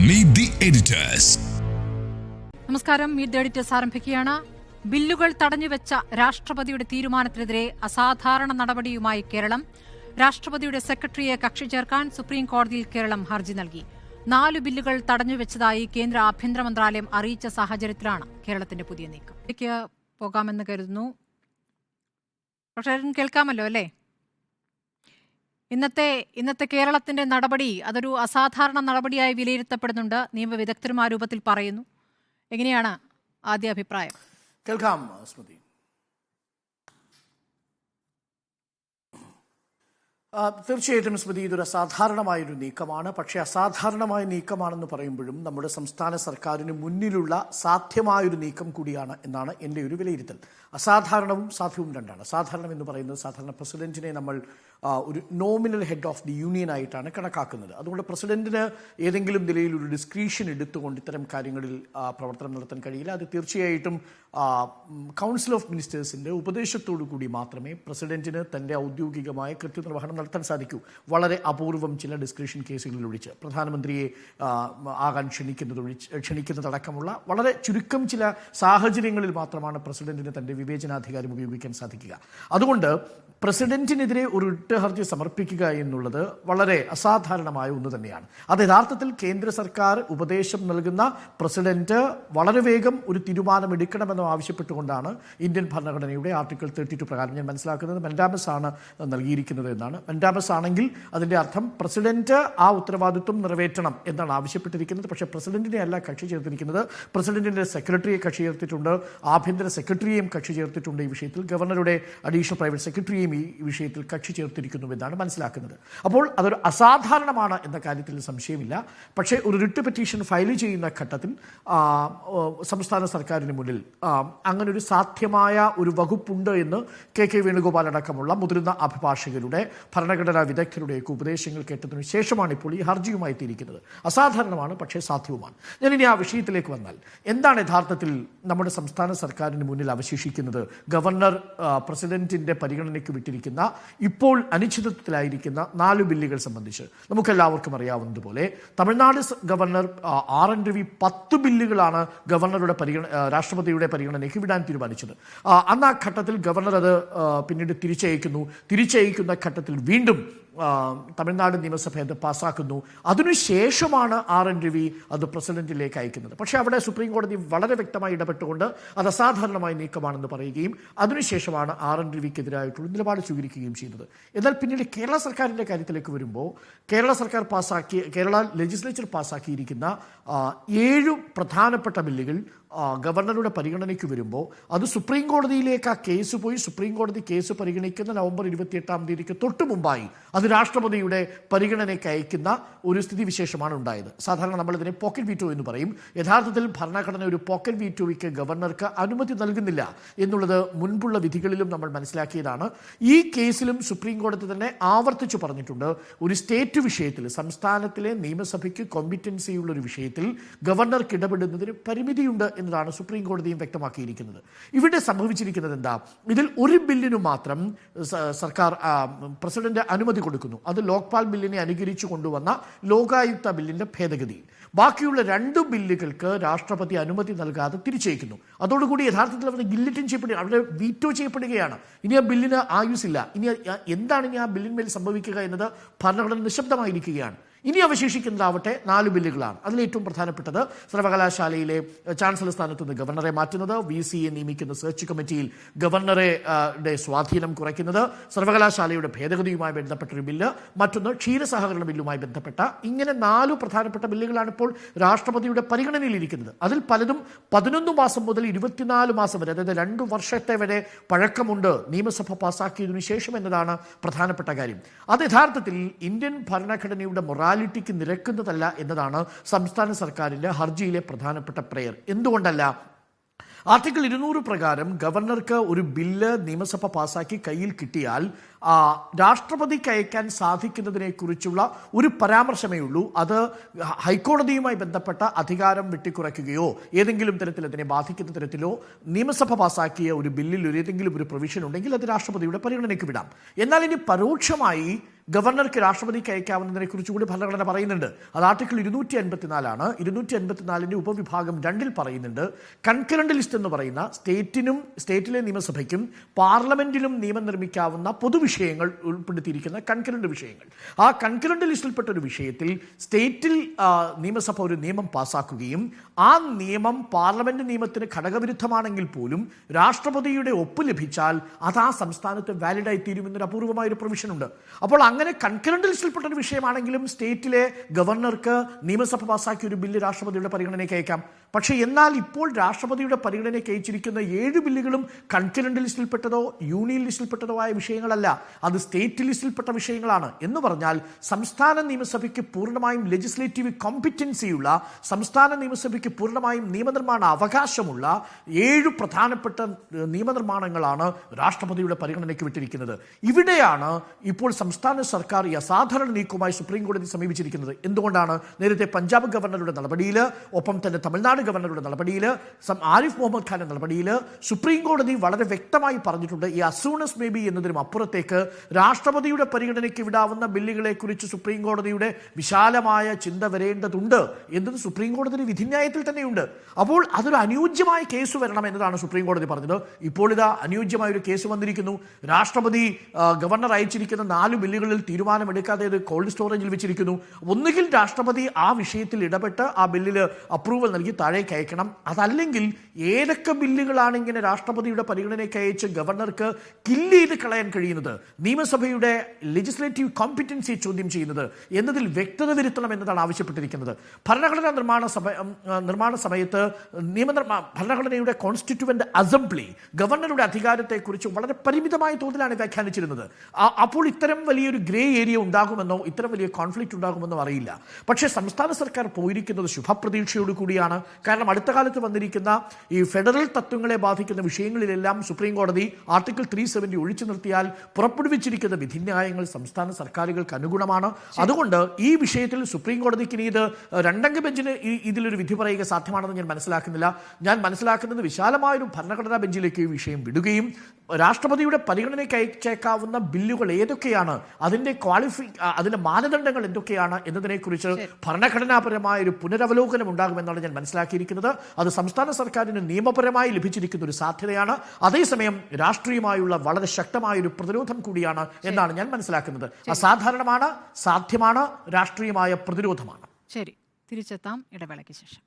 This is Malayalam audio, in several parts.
Meet the editors. നമസ്കാരം. മീറ്റ് ദി എഡിറ്റേഴ്സ് ആരംഭിക്കുകയാണ്. ബില്ലുകൾ തടഞ്ഞുവെച്ച രാഷ്ട്രപതിയുടെ തീരുമാനത്തിനെതിരെ അസാധാരണ നടപടിയുമായി കേരളം. രാഷ്ട്രപതിയുടെ സെക്രട്ടറിയെ കക്ഷി ചേർക്കാൻ സുപ്രീം കോടതിയിൽ കേരളം ഹർജി നൽകി. 4 ബില്ലുകൾ തടഞ്ഞുവെച്ചതായി കേന്ദ്ര ആഭ്യന്തര മന്ത്രാലയം അറിയിച്ച സാഹചര്യത്തിലാണ് കേരളത്തിന്റെ പുതിയ നീക്കം. ഇതിലേക്ക് പോകാമെന്ന് കരുതുന്നു. പക്ഷേ കേൾക്കാമല്ലോ അല്ലേ? ഇന്നത്തെ കേരളത്തിന്റെ നടപടി അതൊരു അസാധാരണ നടപടിയായി വിലയിരുത്തപ്പെടുന്നുണ്ട്. നിയമവിദഗ്ധരും ആ രൂപത്തിൽ പറയുന്നു. എങ്ങനെയാണ് ആദ്യ അഭിപ്രായം? കേൾക്കാം സ്മൃതി. തീർച്ചയായിട്ടും സ്മൃതി, ഇതൊരു അസാധാരണമായൊരു നീക്കമാണ്. പക്ഷേ അസാധാരണമായ നീക്കമാണെന്ന് പറയുമ്പോഴും നമ്മുടെ സംസ്ഥാന സർക്കാരിന് മുന്നിലുള്ള സാധ്യമായൊരു നീക്കം കൂടിയാണ് എന്നാണ് എൻ്റെ ഒരു വിലയിരുത്തൽ. അസാധാരണവും സാധ്യവും രണ്ടാണ്. അസാധാരണം എന്ന് പറയുന്നത് സാധാരണ പ്രസിഡന്റിനെ നമ്മൾ ഒരു nominal head of the union ആയിട്ടാണ് കണക്കാക്കുന്നത്. അതുകൊണ്ട് പ്രസിഡന്റിന് ഏതെങ്കിലും നിലയിൽ ഒരു ഡിസ്ക്രിഷൻ എടുത്തുകൊണ്ട് ഇത്തരം കാര്യങ്ങളിൽ പ്രവർത്തനം നടത്താൻ കഴിയില്ല. അത് തീർച്ചയായിട്ടും കൗൺസിൽ ഓഫ് മിനിസ്റ്റേഴ്സിൻ്റെ ഉപദേശത്തോടു കൂടി മാത്രമേ പ്രസിഡന്റിന് തൻ്റെ ഔദ്യോഗികമായ കൃത്യനിർവഹണം നടത്താൻ സാധിക്കൂ. വളരെ അപൂർവം ചില ഡിസ്ക്രിഷൻ കേസുകളിൽ ഒഴിച്ച് പ്രധാനമന്ത്രിയെ ആകാൻ ക്ഷണിക്കുന്നതടക്കമുള്ള വളരെ ചുരുക്കം ചില സാഹചര്യങ്ങളിൽ മാത്രമാണ് പ്രസിഡന്റിന് തൻ്റെ വിവേചനാധികാരം ഉപയോഗിക്കാൻ സാധിക്കുക. അതുകൊണ്ട് പ്രസിഡന്റിനെതിരെ ഒരു റിട്ട് ഹർജി സമർപ്പിക്കുക എന്നുള്ളത് വളരെ അസാധാരണമായ ഒന്ന് തന്നെയാണ്. അത് യഥാർത്ഥത്തിൽ കേന്ദ്ര സർക്കാർ ഉപദേശം നൽകുന്ന പ്രസിഡന്റ് വളരെ വേഗം ഒരു തീരുമാനമെടുക്കണമെന്ന് ആവശ്യപ്പെട്ടുകൊണ്ടാണ് ഇന്ത്യൻ ഭരണഘടനയുടെ ആർട്ടിക്കിൾ 32 പ്രകാരം ഞാൻ മനസ്സിലാക്കുന്നത് മൻഡാമസ് ആണ് നൽകിയിരിക്കുന്നത് എന്നാണ്. മൻഡാമസ് ആണെങ്കിൽ അതിൻ്റെ അർത്ഥം പ്രസിഡന്റ് ആ ഉത്തരവാദിത്വം നിറവേറ്റണം എന്നാണ് ആവശ്യപ്പെട്ടിരിക്കുന്നത്. പക്ഷേ പ്രസിഡന്റിനെ അല്ല കക്ഷി ചേർത്തിരിക്കുന്നത്. പ്രസിഡന്റിന്റെ സെക്രട്ടറിയെ കക്ഷി ചേർത്തിട്ടുണ്ട്, ആഭ്യന്തര സെക്രട്ടറിയെയും കക്ഷി ചേർത്തിട്ടുണ്ട്. ഈ വിഷയത്തിൽ ഗവർണറുടെ അഡീഷണൽ പ്രൈവറ്റ് സെക്രട്ടറിയെയും ഈ വിഷയത്തിൽ കക്ഷി ചേർത്തിരിക്കുന്നുവെന്നാണ് മനസ്സിലാക്കുന്നത്. അപ്പോൾ അതൊരു അസാധാരണമാണ് എന്ന കാര്യത്തിൽ സംശയമില്ല. പക്ഷേ ഒരു റിട്ട് പെറ്റീഷൻ ഫയൽ ചെയ്യുന്ന ഘട്ടത്തിൽ സംസ്ഥാന സർക്കാരിന് മുന്നിൽ അങ്ങനെ ഒരു സാധ്യമായ ഒരു വകുപ്പുണ്ട് എന്ന് കെ വേണുഗോപാൽ അടക്കമുള്ള മുതിർന്ന അഭിഭാഷകരുടെ ഭരണഘടനാ വിദഗ്ധരുടെയൊക്കെ ഉപദേശങ്ങൾ കേട്ടതിനു ശേഷമാണ് ഇപ്പോൾ ഈ ഹർജിയുമായി എത്തിയിരിക്കുന്നത്. അസാധാരണമാണ്, പക്ഷേ സാധ്യവുമാണ്. ഞാനിനി ആ വിഷയത്തിലേക്ക് വന്നാൽ എന്താണ് യഥാർത്ഥത്തിൽ നമ്മുടെ സംസ്ഥാന സർക്കാരിന് മുന്നിൽ അവശേഷിക്കുന്നത്? ഗവർണർ പ്രസിഡന്റിന്റെ പരിഗണനയ്ക്ക് വിട്ടിരിക്കുന്ന ഇപ്പോൾ അനിശ്ചിതത്വത്തിലായിരിക്കുന്ന 4 ബില്ലുകൾ സംബന്ധിച്ച് നമുക്കെല്ലാവർക്കും അറിയാവുന്നതുപോലെ തമിഴ്നാട് ഗവർണർ RN രവി 10 ബില്ലുകളാണ് ഗവർണറുടെ രാഷ്ട്രപതിയുടെ പരിഗണനയ്ക്ക് വിടാൻ തീരുമാനിച്ചത്. അന്ന് ആ ഘട്ടത്തിൽ ഗവർണർ അത് പിന്നീട് തിരിച്ചയക്കുന്ന ഘട്ടത്തിൽ വീണ്ടും തമിഴ്നാട് നിയമസഭ അത് പാസ്സാക്കുന്നു. അതിനുശേഷമാണ് RN രവി അത് പ്രസിഡന്റിലേക്ക് അയക്കുന്നത്. പക്ഷേ അവിടെ സുപ്രീം കോടതി വളരെ വ്യക്തമായി ഇടപെട്ടുകൊണ്ട് അത് അസാധാരണമായ നീക്കമാണെന്ന് പറയുകയും അതിനുശേഷമാണ് RN രവിക്കെതിരായിട്ടുള്ള നിലപാട് സ്വീകരിക്കുകയും ചെയ്തത്. എന്നാൽ പിന്നീട് കേരള സർക്കാരിൻ്റെ കാര്യത്തിലേക്ക് വരുമ്പോൾ കേരള ലെജിസ്ലേച്ചർ പാസ്സാക്കിയിരിക്കുന്ന 7 പ്രധാനപ്പെട്ട ബില്ലുകൾ ഗവർണറുടെ പരിഗണനയ്ക്ക് വരുമ്പോൾ അത് സുപ്രീം കോടതിയിലേക്ക് ആ കേസ് പോയി സുപ്രീം കോടതി കേസ് പരിഗണിക്കുന്ന നവംബർ 28-ാം തീയതിക്ക് തൊട്ട് മുമ്പായി അത് രാഷ്ട്രപതിയുടെ പരിഗണനയ്ക്ക് അയക്കുന്ന ഒരു സ്ഥിതിവിശേഷമാണ് ഉണ്ടായത്. സാധാരണ നമ്മളിതിനെ പോക്കറ്റ് വീറ്റോ എന്ന് പറയും. യഥാർത്ഥത്തിൽ ഭരണഘടന ഒരു പോക്കറ്റ് വീറ്റോയ്ക്ക് ഗവർണർക്ക് അനുമതി നൽകുന്നില്ല എന്നുള്ളത് മുൻപുള്ള വിധികളിലും നമ്മൾ മനസ്സിലാക്കിയതാണ്. ഈ കേസിലും സുപ്രീം കോടതി തന്നെ ആവർത്തിച്ചു പറഞ്ഞിട്ടുണ്ട്, ഒരു സ്റ്റേറ്റ് വിഷയത്തിൽ സംസ്ഥാനത്തിലെ നിയമസഭയ്ക്ക് കോമ്പിറ്റൻസിയുള്ള ഒരു വിഷയത്തിൽ ഗവർണർക്ക് ഇടപെടുന്നതിന് പരിമിതിയുണ്ട് എന്നതാണ് സുപ്രീം കോടതിയും വ്യക്തമാക്കിയിരിക്കുന്നത്. ഇവിടെ സംഭവിച്ചിരിക്കുന്നത് എന്താ? ഇതിൽ ഒരു ബില്ലിനു മാത്രം സർക്കാർ പ്രസിഡന്റ് അനുമതി കൊടുക്കുന്നു. അത് ലോക്പാൽ ബില്ലിനെ അനുകരിച്ചു കൊണ്ടുവന്ന ലോകായുക്ത ബില്ലിന്റെ ഭേദഗതിയിൽ. ബാക്കിയുള്ള 2 ബില്ലുകൾക്ക് രാഷ്ട്രപതി അനുമതി നൽകാതെ തിരിച്ചയക്കുന്നു. അതോടുകൂടി യഥാർത്ഥത്തിൽ അവർ ഗില്ലിറ്റിൻ ചെയ്യപ്പെടുക, അവരുടെ വീറ്റോ ചെയ്യപ്പെടുകയാണ്. ഇനി ആ ബില്ലിന് ആയുസില്ല. ഇനി എന്താണ് ഇനി ആ ബില്ലിന്മേൽ സംഭവിക്കുക എന്നത് ഭരണഘടന നിശബ്ദമായിരിക്കുകയാണ്. ഇനി അവശേഷിക്കുന്നതാവട്ടെ 4 ബില്ലുകളാണ്. അതിലേറ്റവും പ്രധാനപ്പെട്ടത് സർവകലാശാലയിലെ ചാൻസലർ സ്ഥാനത്ത് നിന്ന് ഗവർണറെ മാറ്റുന്നത്, VC നിയമിക്കുന്ന സെർച്ച് കമ്മിറ്റിയിൽ ഗവർണറുടെ സ്വാധീനം കുറയ്ക്കുന്നത്, സർവകലാശാലയുടെ ഭേദഗതിയുമായി ബന്ധപ്പെട്ടൊരു ബില്ല്, മറ്റൊന്ന് ക്ഷീരസഹകരണ ബില്ലുമായി ബന്ധപ്പെട്ട, ഇങ്ങനെ 4 പ്രധാനപ്പെട്ട ബില്ലുകളാണ് ഇപ്പോൾ രാഷ്ട്രപതിയുടെ പരിഗണനയിലിരിക്കുന്നത്. അതിൽ പലതും 11 മാസം മുതൽ 24 മാസം വരെ, അതായത് 2 വർഷത്തെ വരെ പഴക്കമുണ്ട് നിയമസഭ പാസ്സാക്കിയതിനു ശേഷം എന്നതാണ് പ്രധാനപ്പെട്ട കാര്യം. അത് യഥാർത്ഥത്തിൽ ഇന്ത്യൻ ഭരണഘടനയുടെ മൊറാലിറ്റിക്ക് നിരക്കുന്നതല്ല എന്നതാണ് സംസ്ഥാന സർക്കാരിൻ്റെ ഹർജിയിലെ പ്രധാനപ്പെട്ട പ്രയർ. എന്തുകൊണ്ടല്ല? ആർട്ടിക്കിൾ 200 പ്രകാരം ഗവർണർക്ക് ഒരു ബില്ല് നിയമസഭ പാസ്സാക്കി കയ്യിൽ കിട്ടിയാൽ രാഷ്ട്രപതിക്ക് അയക്കാൻ സാധിക്കുന്നതിനെക്കുറിച്ചുള്ള ഒരു പരാമർശമേ ഉള്ളൂ. അത് ഹൈക്കോടതിയുമായി ബന്ധപ്പെട്ട അധികാരം വെട്ടിക്കുറയ്ക്കുകയോ ഏതെങ്കിലും തരത്തിൽ അതിനെ ബാധിക്കുന്ന തരത്തിലോ നിയമസഭ പാസ്സാക്കിയ ഒരു ബില്ലിൽ ഏതെങ്കിലും ഒരു പ്രൊവിഷൻ ഉണ്ടെങ്കിൽ അത് രാഷ്ട്രപതിയുടെ പരിഗണനയ്ക്ക് വിടാം. എന്നാൽ ഇനി പരോക്ഷമായി ഗവർണർക്ക് രാഷ്ട്രപതിക്ക് അയക്കാവുന്നതിനെ കുറിച്ച് കൂടി ഭരണഘടന പറയുന്നുണ്ട്. അത് ആർട്ടിക്കിൾ 254 254 ഉപവിഭാഗം 2 പറയുന്നുണ്ട്. കൺകറന്റ് ലിസ്റ്റ് എന്ന് പറയുന്ന സ്റ്റേറ്റിലെ നിയമസഭയ്ക്കും പാർലമെന്റിലും നിയമം നിർമ്മിക്കാവുന്ന പൊതുവിഷയങ്ങൾ ഉൾപ്പെടുത്തിയിരിക്കുന്ന കൺകറന്റ് വിഷയങ്ങൾ. ആ കൺകറന്റ് ലിസ്റ്റിൽപ്പെട്ട ഒരു വിഷയത്തിൽ സ്റ്റേറ്റിൽ നിയമസഭ ഒരു നിയമം പാസാക്കുകയും ആ നിയമം പാർലമെന്റ് നിയമത്തിന് ഘടകവിരുദ്ധമാണെങ്കിൽ പോലും രാഷ്ട്രപതിയുടെ ഒപ്പ് ലഭിച്ചാൽ അത് ആ സംസ്ഥാനത്ത് വാലിഡായി തീരുമെന്നൊരു അപൂർവമായ ഒരു പ്രൊവിഷൻ ഉണ്ട്. അപ്പോൾ അങ്ങനെ കൺകറന്റ് ലിസ്റ്റിൽപ്പെട്ട ഒരു വിഷയമാണെങ്കിലും സ്റ്റേറ്റിലെ ഗവർണർക്ക് നിയമസഭ പാസാക്കിയ ഒരു ബില്ല് രാഷ്ട്രപതിയുടെ പരിഗണനയ്ക്ക് അയക്കാം. പക്ഷേ എന്നാൽ ഇപ്പോൾ രാഷ്ട്രപതിയുടെ പരിഗണനയ്ക്ക് അയച്ചിരിക്കുന്ന 7 ബില്ലുകളും കൺകറന്റ് ലിസ്റ്റിൽപ്പെട്ടതോ യൂണിയൻ ലിസ്റ്റിൽപ്പെട്ടതോ ആയ വിഷയങ്ങളല്ല, അത് സ്റ്റേറ്റ് ലിസ്റ്റിൽപ്പെട്ട വിഷയങ്ങളാണ്. എന്ന് പറഞ്ഞാൽ സംസ്ഥാന നിയമസഭയ്ക്ക് പൂർണ്ണമായും ലെജിസ്ലേറ്റീവ് കോമ്പിറ്റൻസിയുള്ള, സംസ്ഥാന നിയമസഭയ്ക്ക് പൂർണ്ണമായും നിയമനിർമ്മാണ അവകാശമുള്ള 7 പ്രധാനപ്പെട്ട നിയമനിർമ്മാണങ്ങളാണ് രാഷ്ട്രപതിയുടെ പരിഗണനയ്ക്ക് വിട്ടിരിക്കുന്നത്. ഇവിടെയാണ് ഇപ്പോൾ സംസ്ഥാന സർക്കാർ ഈ അസാധാരണ നീക്കവുമായി സുപ്രീം കോടതി സമീപിച്ചിരിക്കുന്നത്. എന്തുകൊണ്ടാണ്? നേരത്തെ പഞ്ചാബ് ഗവർണറുടെ നടപടിയിൽ, ഒപ്പം തന്നെ തമിഴ്നാട് ഗവർണറുടെ നടപടിയിൽ, ആരിഫ് മുഹമ്മദ് ഖാന്റെ നടപടിയിൽ സുപ്രീം കോടതി വളരെ വ്യക്തമായി പറഞ്ഞിട്ടുണ്ട്, ഈ അസൂണസ് മേ ബി എന്നതിനും അപ്പുറത്തേക്ക് രാഷ്ട്രപതിയുടെ പരിഗണനയ്ക്ക് വിടാവുന്ന ബില്ലുകളെ കുറിച്ച് സുപ്രീം കോടതിയുടെ വിശാലമായ ചിന്ത വരേണ്ടതുണ്ട് എന്നത് സുപ്രീം കോടതിയുടെ വിധിന്യായത്തിൽ തന്നെയുണ്ട്. അപ്പോൾ അതൊരു അനുയോജ്യമായ കേസ് വരണം എന്നതാണ് സുപ്രീം കോടതി പറഞ്ഞത്. ഇപ്പോൾ ഇതാ അനുയോജ്യമായ ഒരു കേസ് വന്നിരിക്കുന്നു. രാഷ്ട്രപതി ഗവർണർ അയച്ചിരിക്കുന്ന 4 ബില്ലുകളിൽ തീരുമാനമെടുക്കാതെ ഇത് കോൾഡ് സ്റ്റോറേജിൽ വെച്ചിരിക്കുന്നു. ഒന്നുകിൽ രാഷ്ട്രപതി ആ വിഷയത്തിൽ ഇടപെട്ട് ആ ബില്ലിൽ അപ്രൂവൽ നൽകി താഴേക്ക് അയക്കണം. അതല്ലെങ്കിൽ ഏതൊക്കെ ബില്ലുകളാണ് ഇങ്ങനെ രാഷ്ട്രപതിയുടെ പരിഗണനയ്ക്ക് അയച്ച് ഗവർണർക്ക് കില്ല് ചെയ്ത് കളയാൻ കഴിയുന്നത്, നിയമസഭയുടെ ലെജിസ്ലേറ്റീവ് കോമ്പിറ്റൻസി ചോദ്യം ചെയ്യുന്നത് എന്നതിൽ വ്യക്തത വരുത്തണം എന്നതാണ് ആവശ്യപ്പെട്ടിരിക്കുന്നത്. ഭരണഘടനാ നിർമ്മാണ സമയത്ത് ഭരണഘടനയുടെ കോൺസ്റ്റിറ്റ്യൂവന്റ് അസംബ്ലി ഗവർണറുടെ അധികാരത്തെക്കുറിച്ച് വളരെ പരിമിതമായ തോതിലാണ് വ്യാഖ്യാനിച്ചിരുന്നത്. അപ്പോൾ ഇത്തരം വലിയൊരു ഗ്രേ ഏരിയ ഉണ്ടാകുമെന്നോ ഇത്തരം വലിയ കോൺഫ്ലിക്റ്റ് ഉണ്ടാകുമെന്നോ അറിയില്ല. പക്ഷേ സംസ്ഥാന സർക്കാർ പോയിരിക്കുന്നത് ശുഭപ്രതീക്ഷയോട് കൂടിയാണ്. കാരണം അടുത്ത കാലത്ത് വന്നിരിക്കുന്ന ഈ ഫെഡറൽ തത്വങ്ങളെ ബാധിക്കുന്ന വിഷയങ്ങളിലെല്ലാം സുപ്രീം കോടതി ആർട്ടിക്കിൾ 370 ഒഴിച്ചു നിർത്തിയാൽ പുറപ്പെടുവിച്ചിരിക്കുന്ന വിധിന്യായങ്ങൾ സംസ്ഥാന സർക്കാരുകൾക്ക് അനുഗുണമാണ്. അതുകൊണ്ട് ഈ വിഷയത്തിൽ സുപ്രീം കോടതിക്ക് ഇനി ഇത് 2 അംഗ ബെഞ്ചിന് ഇതിലൊരു വിധി പറയുക സാധ്യമാണെന്ന് ഞാൻ മനസ്സിലാക്കുന്നില്ല. ഞാൻ മനസ്സിലാക്കുന്നത് വിശാലമായൊരു ഭരണഘടനാ ബെഞ്ചിലേക്ക് ഈ വിഷയം വിടുകയും രാഷ്ട്രപതിയുടെ പരിഗണനയ്ക്ക് അയച്ചേക്കാവുന്ന ബില്ലുകൾ ഏതൊക്കെയാണ്, അതിന്റെ മാനദണ്ഡങ്ങൾ എന്തൊക്കെയാണ് എന്നതിനെക്കുറിച്ച് ഭരണഘടനാപരമായ ഒരു പുനരവലോകനം ഉണ്ടാകുമെന്നാണ് ഞാൻ മനസ്സിലാക്കിയിരിക്കുന്നത്. അത് സംസ്ഥാന സർക്കാരിന് നിയമപരമായി ലഭിച്ചിരിക്കുന്ന ഒരു സാധ്യതയാണ്. അതേസമയം രാഷ്ട്രീയമായുള്ള വളരെ ശക്തമായ ഒരു പ്രതിരോധം കൂടിയാണ് എന്നാണ് ഞാൻ മനസ്സിലാക്കുന്നത്. അസാധാരണമാണ്, സാധ്യമാണ്, രാഷ്ട്രീയമായ പ്രതിരോധമാണ്. ശരി, തിരിച്ചെത്താം ഇടവേളയ്ക്ക് ശേഷം.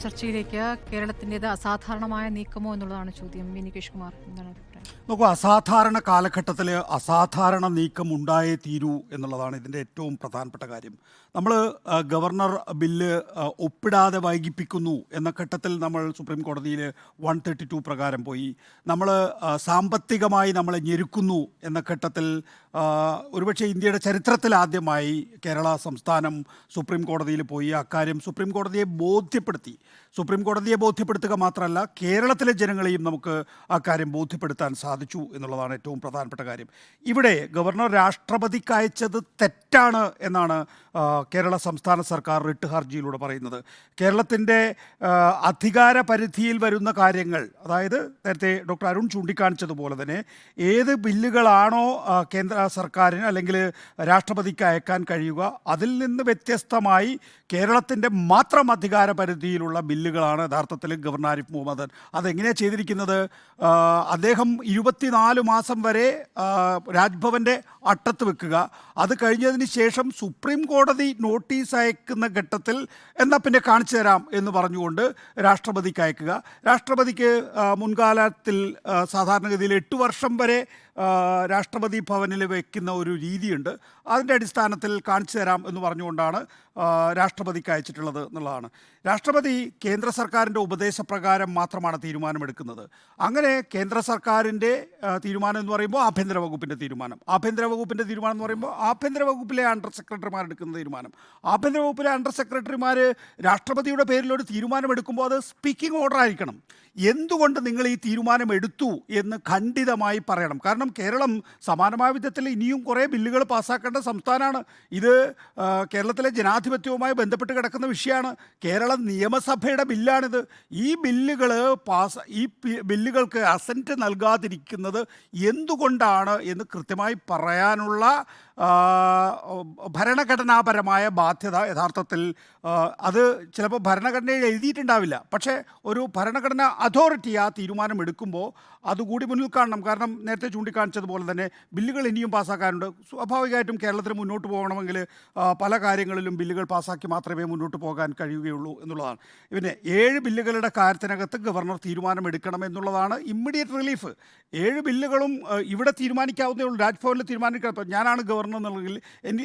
ചർച്ചയിലേക്ക്. കേരളത്തിൻ്റെത് അസാധാരണമായ നീക്കമോ എന്നുള്ളതാണ് ചോദ്യം. നികേഷ് കുമാർ, എന്താണ് അഭിപ്രായം? നോക്കൂ, അസാധാരണ കാലഘട്ടത്തിൽ അസാധാരണ നീക്കം ഉണ്ടായേ തീരൂ എന്നുള്ളതാണ് ഇതിൻ്റെ ഏറ്റവും പ്രധാനപ്പെട്ട കാര്യം. നമ്മൾ ഗവർണർ ബില്ല് ഒപ്പിടാതെ വൈകിപ്പിക്കുന്നു എന്ന ഘട്ടത്തിൽ നമ്മൾ സുപ്രീം കോടതിയിൽ 132 പ്രകാരം പോയി. നമ്മൾ സാമ്പത്തികമായി നമ്മളെ ഞെരുക്കുന്നു എന്ന ഘട്ടത്തിൽ ഒരുപക്ഷെ ഇന്ത്യയുടെ ചരിത്രത്തിൽ ആദ്യമായി കേരള സംസ്ഥാനം സുപ്രീം കോടതിയിൽ പോയി അക്കാര്യം സുപ്രീം കോടതിയെ ബോധ്യപ്പെടുത്തുക മാത്രമല്ല കേരളത്തിലെ ജനങ്ങളെയും നമുക്ക് അക്കാര്യം ബോധ്യപ്പെടുത്താൻ സാധിച്ചു എന്നുള്ളതാണ് ഏറ്റവും പ്രധാനപ്പെട്ട കാര്യം. ഇവിടെ ഗവർണർ രാഷ്ട്രപതിക്ക് അയച്ചത് തെറ്റാണ് എന്നാണ് കേരള സംസ്ഥാന സർക്കാർ റിട്ട് ഹർജിയിലൂടെ പറയുന്നത്. കേരളത്തിൻ്റെ അധികാര പരിധിയിൽ വരുന്ന കാര്യങ്ങൾ, അതായത് നേരത്തെ ഡോക്ടർ അരുൺ ചൂണ്ടിക്കാണിച്ചതുപോലെ തന്നെ ഏത് ബില്ലുകളാണോ കേന്ദ്ര സർക്കാരിന് അല്ലെങ്കിൽ രാഷ്ട്രപതിക്ക് അയക്കാൻ കഴിയുക, അതിൽ നിന്ന് വ്യത്യസ്തമായി കേരളത്തിൻ്റെ മാത്രം അധികാര പരിധിയിലുള്ള ബില്ലുകളാണ് യഥാർത്ഥത്തിൽ ഗവർണർ ആരിഫ് മുഹമ്മദ് ഖാൻ അതെങ്ങനെയാണ് ചെയ്തിരിക്കുന്നത്. അദ്ദേഹം 24 മാസം വരെ രാജ്ഭവൻ്റെ അട്ടത്ത് വെക്കുക, അത് കഴിഞ്ഞതിന് ശേഷം സുപ്രീം കോടതി നോട്ടീസ് അയക്കുന്ന ഘട്ടത്തിൽ എന്നാൽ പിന്നെ കാണിച്ചു തരാം എന്ന് പറഞ്ഞുകൊണ്ട് രാഷ്ട്രപതിക്ക് അയക്കുക. രാഷ്ട്രപതിക്ക് മുൻകാലത്തിൽ സാധാരണഗതിയിൽ 8 വർഷം വരെ രാഷ്ട്രപതി ഭവനിൽ വയ്ക്കുന്ന ഒരു രീതിയുണ്ട്. അതിൻ്റെ അടിസ്ഥാനത്തിൽ കാണിച്ചു തരാം എന്ന് പറഞ്ഞുകൊണ്ടാണ് രാഷ്ട്രപതിക്ക് അയച്ചിട്ടുള്ളത് എന്നുള്ളതാണ്. രാഷ്ട്രപതി കേന്ദ്ര സർക്കാരിൻ്റെ ഉപദേശപ്രകാരം മാത്രമാണ് തീരുമാനമെടുക്കുന്നത്. അങ്ങനെ കേന്ദ്ര സർക്കാരിൻ്റെ തീരുമാനം എന്ന് പറയുമ്പോൾ ആഭ്യന്തര വകുപ്പിൻ്റെ തീരുമാനം എന്ന് പറയുമ്പോൾ ആഭ്യന്തര വകുപ്പിലെ അണ്ടർ സെക്രട്ടറിമാർ എടുക്കുന്ന തീരുമാനം. ആഭ്യന്തര വകുപ്പിലെ അണ്ടർ സെക്രട്ടറിമാർ രാഷ്ട്രപതിയുടെ പേരിലൊരു തീരുമാനമെടുക്കുമ്പോൾ അത് സ്പീക്കിംഗ് ഓർഡർ ആയിരിക്കണം. എന്തുകൊണ്ട് നിങ്ങൾ ഈ തീരുമാനം എടുത്തു എന്ന് ഖണ്ഡിതമായി പറയണം. കാരണം കാരണം കേരളം സമാനമായ വിധത്തിൽ ഇനിയും കുറേ ബില്ലുകൾ പാസ്സാക്കേണ്ട സംസ്ഥാനമാണ്. ഇത് കേരളത്തിലെ ജനാധിപത്യവുമായി ബന്ധപ്പെട്ട് കിടക്കുന്ന വിഷയമാണ്. കേരള നിയമസഭയുടെ ബില്ലാണിത്. ഈ ബില്ലുകൾക്ക് അസന്റ് നൽകാതിരിക്കുന്നത് എന്തുകൊണ്ടാണ് എന്ന് കൃത്യമായി പറയാനുള്ള ഭരണഘടനാപരമായ ബാധ്യത യഥാർത്ഥത്തിൽ അത് ചിലപ്പോൾ ഭരണഘടനയിൽ എഴുതിയിട്ടുണ്ടാവില്ല. പക്ഷേ ഒരു ഭരണഘടനാ അതോറിറ്റി ആ തീരുമാനമെടുക്കുമ്പോൾ അതുകൂടി മുന്നിൽ കാണണം. കാരണം നേരത്തെ ചൂണ്ടിക്കാണിച്ചതുപോലെ തന്നെ ബില്ലുകൾ ഇനിയും പാസ്സാക്കാനുണ്ട്. സ്വാഭാവികമായിട്ടും കേരളത്തിന് മുന്നോട്ട് പോകണമെങ്കിൽ പല കാര്യങ്ങളിലും ബില്ലുകൾ പാസ്സാക്കി മാത്രമേ മുന്നോട്ട് പോകാൻ കഴിയുകയുള്ളൂ എന്നുള്ളതാണ്. പിന്നെ 7 ബില്ലുകളുടെ കാര്യത്തിനകത്ത് ഗവർണർ തീരുമാനമെടുക്കണം എന്നുള്ളതാണ് ഇമ്മീഡിയറ്റ് റിലീഫ്. 7 ബില്ലുകളും ഇവിടെ തീരുമാനിക്കാവുന്നേ ഉള്ളൂ, രാജ്ഭവനിൽ തീരുമാനിക്കണം. ഇപ്പോൾ ഞാനാണ് ഗവർണർ എന്നുള്ളെങ്കിൽ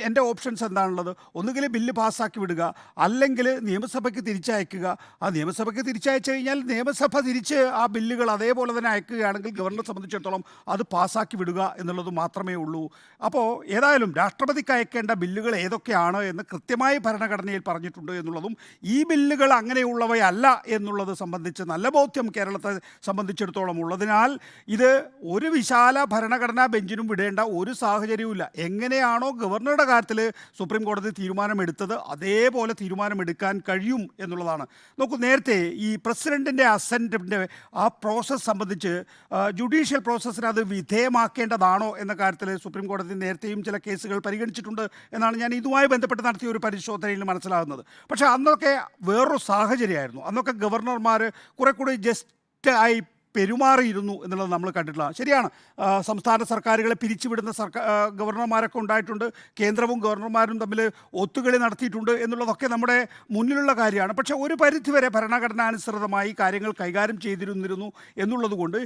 എൻ്റെ ഓപ്ഷൻസ് എന്താണുള്ളത്? ഒന്നുകിൽ ബില്ല് പാസ്സാക്കി വിടുക, അല്ലെങ്കിൽ നിയമസഭയ്ക്ക് തിരിച്ചയക്കുക. ആ നിയമസഭയ്ക്ക് തിരിച്ചയച്ചു കഴിഞ്ഞാൽ നിയമസഭ തിരിച്ച് ആ ബില്ലുകൾ അതേപോലെ തന്നെ അയക്കുകയാണെങ്കിൽ ഗവർണറെ സംബന്ധിച്ചിടത്തോളം അത് പാസ്സാക്കി വിടുക എന്നുള്ളത് മാത്രമേ ഉള്ളൂ. അപ്പോൾ ഏതായാലും രാഷ്ട്രപതിക്ക് അയക്കേണ്ട ബില്ലുകൾ ഏതൊക്കെയാണ് എന്ന് കൃത്യമായി ഭരണഘടനയിൽ പറഞ്ഞിട്ടുണ്ട് എന്നുള്ളതും ഈ ബില്ലുകൾ അങ്ങനെയുള്ളവയല്ല എന്നുള്ളത് സംബന്ധിച്ച് നല്ല ബോധ്യം കേരളത്തെ സംബന്ധിച്ചിടത്തോളം ഉള്ളതിനാൽ ഇത് ഒരു വിശാല ഭരണഘടനാ ബെഞ്ചിനും വിടേണ്ട ഒരു സാഹചര്യവുമില്ല. എങ്ങനെയാണോ ഗവർണറുടെ കാര്യത്തിൽ സുപ്രീം കോടതി തീരുമാനമെടുത്തത് അതേപോലെ തീരുമാനമെടുക്കാൻ കഴിയും എന്നുള്ളതാണ്. നോക്കൂ, നേരത്തെ ഈ പ്രസിഡന്റിൻ്റെ അസെൻറ്റിൻ്റെ ആ പ്രോസസ്സ് സംബന്ധിച്ച് ജുഡീഷ്യൽ പ്രോസസ്സിന് അത് വിധേയമാക്കേണ്ടതാണോ എന്ന കാര്യത്തിൽ സുപ്രീം കോടതി നേരത്തെയും ചില കേസുകൾ പരിഗണിച്ചിട്ടുണ്ട് എന്നാണ് ഞാൻ ഇതുമായി ബന്ധപ്പെട്ട് നടത്തിയ ഒരു പരിശോധനയിൽ മനസ്സിലാകുന്നത്. പക്ഷേ അന്നൊക്കെ വേറൊരു സാഹചര്യമായിരുന്നു. അന്നൊക്കെ ഗവർണർമാർ കുറെ കൂടി ജസ്റ്റ് ആയി പെരുമാറിയിരുന്നു എന്നുള്ളത് നമ്മൾ കണ്ടിട്ടില്ല. ശരിയാണ്, സംസ്ഥാന സർക്കാരുകളെ പിരിച്ചുവിടുന്ന ഗവർണർമാരൊക്കെ ഉണ്ടായിട്ടുണ്ട്. കേന്ദ്രവും ഗവർണർമാരും തമ്മിൽ ഒത്തുകളി നടത്തിയിട്ടുണ്ട് എന്നുള്ളതൊക്കെ നമ്മുടെ മുന്നിലുള്ള കാര്യമാണ്. പക്ഷേ ഒരു പരിധിവരെ ഭരണഘടനാനുസൃതമായി കാര്യങ്ങൾ കൈകാര്യം ചെയ്തിരുന്നിരുന്നു എന്നുള്ളത് കൊണ്ട്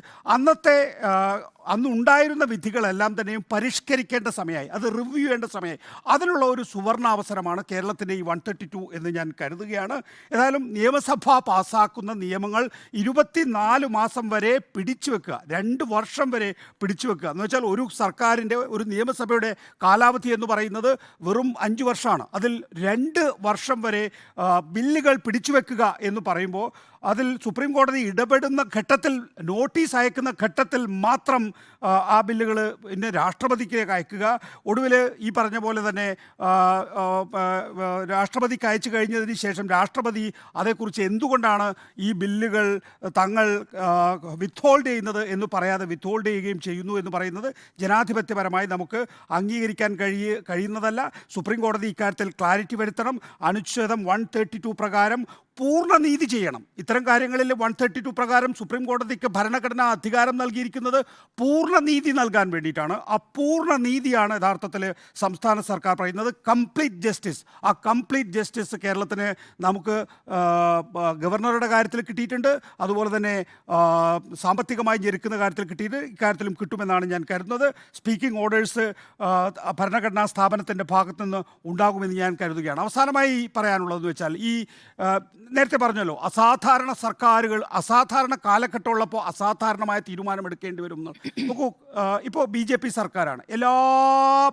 അന്നുണ്ടായിരുന്ന വിധികളെല്ലാം തന്നെയും പരിഷ്കരിക്കേണ്ട സമയമായി, അത് റിവ്യൂ ചെയ്യേണ്ട സമയമായി. അതിനുള്ള ഒരു സുവർണാവസരമാണ് കേരളത്തിൻ്റെ ഈ 132 എന്ന് ഞാൻ കരുതുകയാണ്. ഏതായാലും നിയമസഭ പാസ്സാക്കുന്ന നിയമങ്ങൾ 24 മാസം വരെ പിടിച്ചു വെക്കുക, 2 വർഷം വരെ പിടിച്ചു വെക്കുക എന്ന് വെച്ചാൽ ഒരു സർക്കാരിൻ്റെ ഒരു നിയമസഭയുടെ കാലാവധി എന്ന് പറയുന്നത് വെറും 5 വർഷമാണ്. അതിൽ 2 വർഷം വരെ ബില്ലുകൾ പിടിച്ചു വെക്കുക എന്ന് പറയുമ്പോൾ അതിൽ സുപ്രീം കോടതി ഇടപെടുന്ന ഘട്ടത്തിൽ, നോട്ടീസ് അയക്കുന്ന ഘട്ടത്തിൽ മാത്രം ആ ബില്ലുകൾ പിന്നെ രാഷ്ട്രപതിക്ക് അയക്കുക. ഒടുവിൽ ഈ പറഞ്ഞ പോലെ തന്നെ രാഷ്ട്രപതിക്ക് അയച്ചു കഴിഞ്ഞതിന് ശേഷം രാഷ്ട്രപതി അതേക്കുറിച്ച് എന്തുകൊണ്ടാണ് ഈ ബില്ലുകൾ തങ്ങൾ വിത്ത്ഹോൾഡ് ചെയ്യുന്നത് എന്ന് പറയാതെ വിത്ത്ഹോൾഡ് ചെയ്യുകയും ചെയ്യുന്നു എന്ന് പറയുന്നത് ജനാധിപത്യപരമായി നമുക്ക് അംഗീകരിക്കാൻ കഴിയുന്നതല്ല. സുപ്രീം കോടതി ഇക്കാര്യത്തിൽ ക്ലാരിറ്റി വരുത്തണം. അനുച്ഛേദം 132 പ്രകാരം പൂർണ്ണ നീതി ചെയ്യണം. ഇത്തരം കാര്യങ്ങളിൽ 132 പ്രകാരം സുപ്രീം കോടതിക്ക് ഭരണഘടനാ അധികാരം നൽകിയിരിക്കുന്നത് പൂർണ്ണ നീതി നൽകാൻ വേണ്ടിയിട്ടാണ്. ആ പൂർണ്ണ നീതിയാണ് യഥാർത്ഥത്തിൽ സംസ്ഥാന സർക്കാർ പറയുന്നത്. കംപ്ലീറ്റ് ജസ്റ്റിസ്, ആ കംപ്ലീറ്റ് ജസ്റ്റിസ് കേരളത്തിന് നമുക്ക് ഗവർണറുടെ കാര്യത്തിൽ കിട്ടിയിട്ടുണ്ട്. അതുപോലെ തന്നെ സാമ്പത്തികമായി ഞെരുക്കുന്ന കാര്യത്തിൽ കിട്ടിയിട്ട് ഇക്കാര്യത്തിലും കിട്ടുമെന്നാണ് ഞാൻ കരുതുന്നത്. സ്പീക്കിംഗ് ഓർഡേഴ്സ് ഭരണഘടനാ സ്ഥാപനത്തിൻ്റെ ഭാഗത്തു നിന്ന് ഉണ്ടാകുമെന്ന് ഞാൻ കരുതുകയാണ്. അവസാനമായി പറയാനുള്ളതെന്ന് വെച്ചാൽ ഈ നേരത്തെ പറഞ്ഞല്ലോ, അസാധാരണ സർക്കാരുകൾ, അസാധാരണ കാലഘട്ടമുള്ളപ്പോൾ അസാധാരണമായ തീരുമാനമെടുക്കേണ്ടി വരും. നോക്കൂ, ഇപ്പോൾ BJP സർക്കാരാണ്. എല്ലാ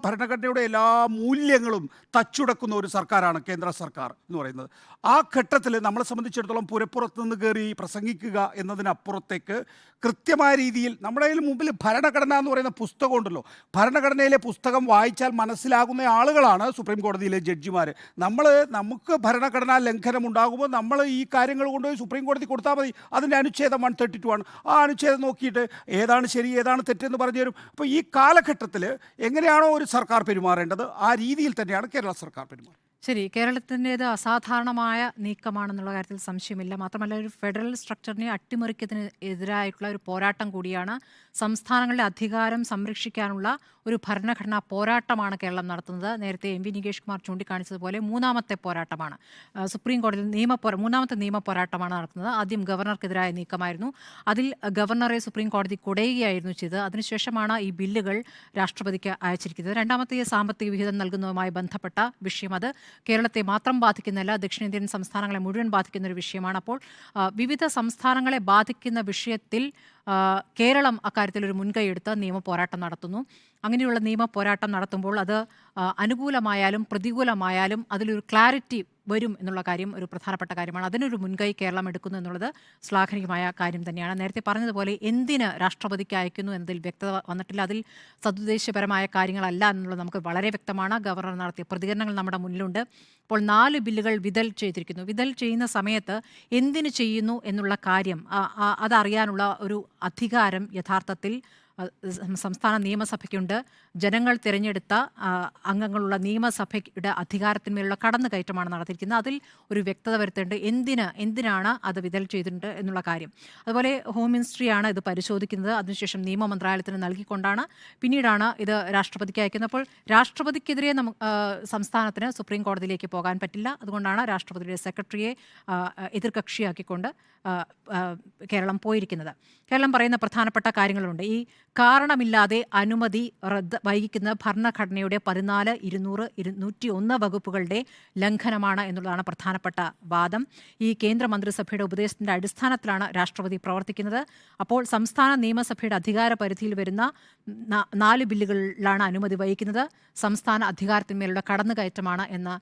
ഭരണഘടനയുടെ എല്ലാ മൂല്യങ്ങളും തച്ചുടക്കുന്ന ഒരു സർക്കാരാണ് കേന്ദ്ര സർക്കാർ എന്ന് പറയുന്നത്. ആ ഘട്ടത്തിൽ നമ്മളെ സംബന്ധിച്ചിടത്തോളം പുരപ്പുറത്ത് നിന്ന് കയറി പ്രസംഗിക്കുക എന്നതിനപ്പുറത്തേക്ക് കൃത്യമായ രീതിയിൽ നമ്മുടെ മുമ്പിൽ ഭരണഘടന എന്ന് പറയുന്ന പുസ്തകം ഉണ്ടല്ലോ, ഭരണഘടനയിലെ പുസ്തകം വായിച്ചാൽ മനസ്സിലാകുന്ന ആളുകളാണ് സുപ്രീം കോടതിയിലെ ജഡ്ജിമാർ. നമുക്ക് ഭരണഘടനാ ലംഘനം ഉണ്ടാകുമ്പോൾ നമ്മൾ ഈ കാര്യങ്ങൾ കൊണ്ടുപോയി സുപ്രീം കോടതി കൊടുത്താൽ മതി. അതിൻ്റെ അനുച്ഛേദം 132 ആണ്. ആ അനുച്ഛേദം നോക്കിയിട്ട് ഏതാണ് ശരി ഏതാണ് തെറ്റെന്ന് പറഞ്ഞു തരും. അപ്പോൾ ഈ കാലഘട്ടത്തിൽ എങ്ങനെയാണോ ഒരു സർക്കാർ പെരുമാറേണ്ടത് ആ രീതിയിൽ തന്നെയാണ് കേരള സർക്കാർ പെരുമാറുന്നത്. ശരി, കേരളത്തിൻ്റേത് അസാധാരണമായ നീക്കമാണെന്നുള്ള കാര്യത്തിൽ സംശയമില്ല. മാത്രമല്ല, ഒരു ഫെഡറൽ സ്ട്രക്ചറിനെ അട്ടിമറിക്കുന്നതിന് എതിരായിട്ടുള്ള ഒരു പോരാട്ടം കൂടിയാണ്. സംസ്ഥാനങ്ങളുടെ അധികാരം സംരക്ഷിക്കാനുള്ള ഒരു ഭരണഘടനാ പോരാട്ടമാണ് കേരളം നടത്തുന്നത്. നേരത്തെ MV നികേഷ് കുമാർ ചൂണ്ടിക്കാണിച്ചതുപോലെ മൂന്നാമത്തെ പോരാട്ടമാണ്, സുപ്രീം കോടതിയിൽ മൂന്നാമത്തെ നിയമ പോരാട്ടമാണ് നടത്തുന്നത്. ആദ്യം ഗവർണർക്കെതിരായ നീക്കമായിരുന്നു. അതിൽ ഗവർണറെ സുപ്രീം കോടതി കുടയുകയായിരുന്നു ചെയ്തത്. അതിനുശേഷമാണ് ഈ ബില്ലുകൾ രാഷ്ട്രപതിക്ക് അയച്ചിരിക്കുന്നത്. രണ്ടാമത്തെ സാമ്പത്തിക വിഹിതം നൽകുന്നതുമായി ബന്ധപ്പെട്ട വിഷയം, അത് കേരളത്തെ മാത്രം ബാധിക്കുന്നതല്ല, ദക്ഷിണേന്ത്യൻ സംസ്ഥാനങ്ങളെ മുഴുവൻ ബാധിക്കുന്ന ഒരു വിഷയമാണ്. അപ്പോൾ വിവിധ സംസ്ഥാനങ്ങളെ ബാധിക്കുന്ന വിഷയത്തിൽ കേരളം അക്കാര്യത്തിൽ ഒരു മുൻകൈയെടുത്ത് നിയമ പോരാട്ടം നടത്തുന്നു. അങ്ങനെയുള്ള നിയമ പോരാട്ടം നടത്തുമ്പോൾ അത് അനുകൂലമായാലും പ്രതികൂലമായാലും അതിലൊരു ക്ലാരിറ്റി വരും എന്നുള്ള കാര്യം ഒരു പ്രധാനപ്പെട്ട കാര്യമാണ്. അതിനൊരു മുൻകൈ കേരളം എടുക്കുന്നു എന്നുള്ളത് ശ്ലാഘനീയമായ കാര്യം തന്നെയാണ്. നേരത്തെ പറഞ്ഞതുപോലെ എന്തിന് രാഷ്ട്രപതിക്ക് അയക്കുന്നു എന്നതിൽ വ്യക്തത വന്നിട്ടില്ല. അതിൽ സദുദ്ദേശപരമായ കാര്യങ്ങളല്ല എന്നുള്ളത് നമുക്ക് വളരെ വ്യക്തമാണ്. ഗവർണർ നടത്തിയ പ്രതികരണങ്ങൾ നമ്മുടെ മുന്നിലുണ്ട്. ഇപ്പോൾ 4 ബില്ലുകൾ വിതൽ ചെയ്തിരിക്കുന്നു. വിതൽ ചെയ്യുന്ന സമയത്ത് എന്തിന് ചെയ്യുന്നു എന്നുള്ള കാര്യം അതറിയാനുള്ള ഒരു അധികാരം യഥാർത്ഥത്തിൽ സംസ്ഥാന നിയമസഭയ്ക്കുണ്ട്. ജനങ്ങൾ തിരഞ്ഞെടുത്ത അംഗങ്ങളുള്ള നിയമസഭയുടെ അധികാരത്തിന്മേലുള്ള കടന്നുകയറ്റമാണ് നടത്തിയിരിക്കുന്നത്. അതിൽ ഒരു വ്യക്തത വരുത്തേണ്ടത് എന്തിനാണ് അത് വിതൽ ചെയ്തിട്ടുണ്ട് എന്നുള്ള കാര്യം. അതുപോലെ ഹോം മിനിസ്ട്രിയാണ് ഇത് പരിശോധിക്കുന്നത്. അതിനുശേഷം നിയമ മന്ത്രാലയത്തിന് നൽകിക്കൊണ്ടാണ് പിന്നീടാണ് ഇത് രാഷ്ട്രപതിക്ക് അയക്കുന്നത്. അപ്പോൾ രാഷ്ട്രപതിക്കെതിരെ സംസ്ഥാനത്തിന് സുപ്രീം കോടതിയിലേക്ക് പോകാൻ പറ്റില്ല. അതുകൊണ്ടാണ് രാഷ്ട്രപതിയുടെ സെക്രട്ടറിയെ എതിർകക്ഷിയാക്കിക്കൊണ്ട് കേരളം പോയിരിക്കുന്നത്. കേരളം പറയുന്ന പ്രധാനപ്പെട്ട കാര്യങ്ങളുണ്ട്. ഈ കാരണമില്ലാതെ അനുമതി വൈകിക്കുന്ന ഭരണഘടനയുടെ 14, 200, 201 വകുപ്പുകളുടെ ലംഘനമാണ് എന്നുള്ളതാണ് പ്രധാനപ്പെട്ട വാദം. ഈ കേന്ദ്ര മന്ത്രിസഭയുടെ ഉപദേശത്തിന്റെ അടിസ്ഥാനത്തിലാണ് രാഷ്ട്രപതി പ്രവർത്തിക്കുന്നത്. അപ്പോൾ സംസ്ഥാന നിയമസഭയുടെ അധികാര പരിധിയിൽ വരുന്ന 4 ബില്ലുകളിലാണ് അനുമതി വഹിക്കുന്നത്. സംസ്ഥാന അധികാരത്തിന്മേലുള്ള കടന്നുകയറ്റമാണ് എന്ന്